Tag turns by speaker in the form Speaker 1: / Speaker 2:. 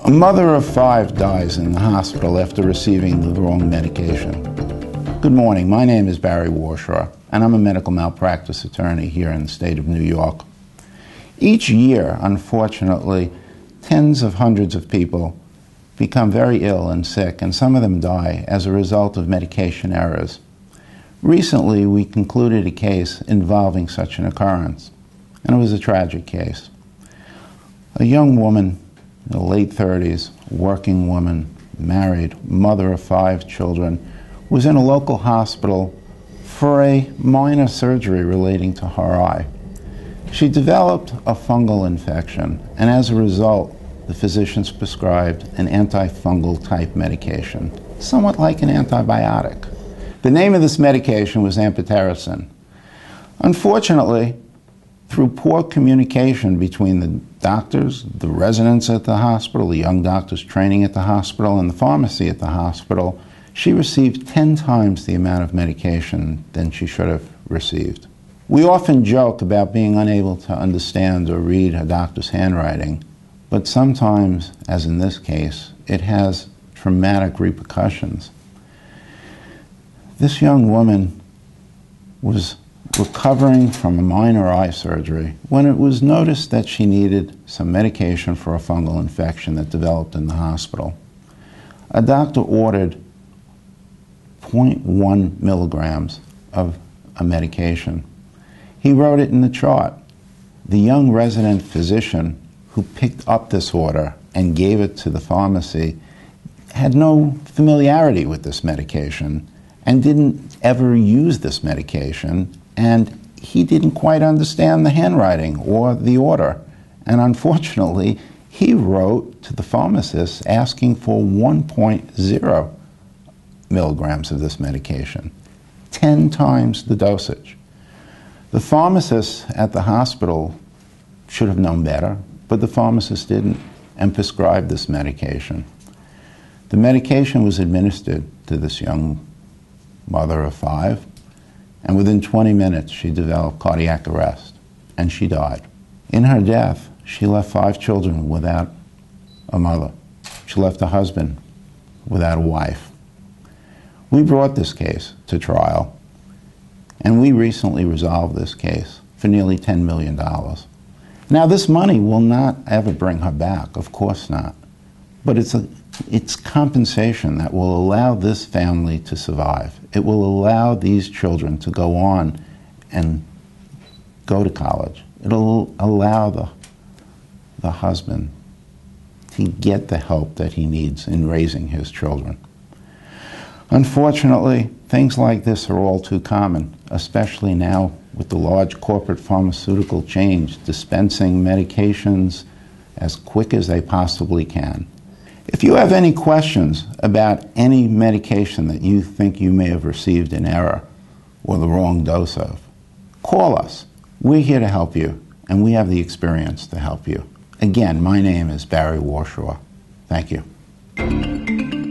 Speaker 1: A mother of 5 dies in the hospital after receiving the wrong medication. Good morning, my name is Barry Washor, and I'm a medical malpractice attorney here in the state of New York. Each year, unfortunately, tens of hundreds of people become very ill and sick, and some of them die as a result of medication errors. Recently, we concluded a case involving such an occurrence, and it was a tragic case. A young woman in the late 30s, working woman, married, mother of 5 children, was in a local hospital for a minor surgery relating to her eye. She developed a fungal infection, and as a result, the physicians prescribed an antifungal type medication, somewhat like an antibiotic. The name of this medication was amphotericin. Unfortunately, through poor communication between the doctors, the residents at the hospital, the young doctors training at the hospital, and the pharmacy at the hospital, she received 10 times the amount of medication than she should have received. We often joke about being unable to understand or read a doctor's handwriting, but sometimes, as in this case, it has traumatic repercussions. This young woman was recovering from a minor eye surgery when it was noticed that she needed some medication for a fungal infection that developed in the hospital. A doctor ordered 0.1 milligrams of a medication. He wrote it in the chart. The young resident physician who picked up this order and gave it to the pharmacy had no familiarity with this medication and didn't ever use this medication, and he didn't quite understand the handwriting or the order. And unfortunately, he wrote to the pharmacist asking for 1.0 milligrams of this medication, 10 times the dosage. The pharmacist at the hospital should have known better, but the pharmacist didn't and prescribed this medication. The medication was administered to this young mother of 5, and within 20 minutes she developed cardiac arrest, and she died. In her death, she left 5 children without a mother. She left a husband without a wife. We brought this case to trial, and we recently resolved this case for nearly $10 million. Now, this money will not ever bring her back, of course not, but it's compensation that will allow this family to survive. It will allow these children to go on and go to college. It'll allow the husband to get the help that he needs in raising his children. Unfortunately, things like this are all too common, especially now with the large corporate pharmaceutical chains dispensing medications as quick as they possibly can. If you have any questions about any medication that you think you may have received in error or the wrong dose of, call us. We're here to help you, and we have the experience to help you. Again, my name is Barry Washor. Thank you.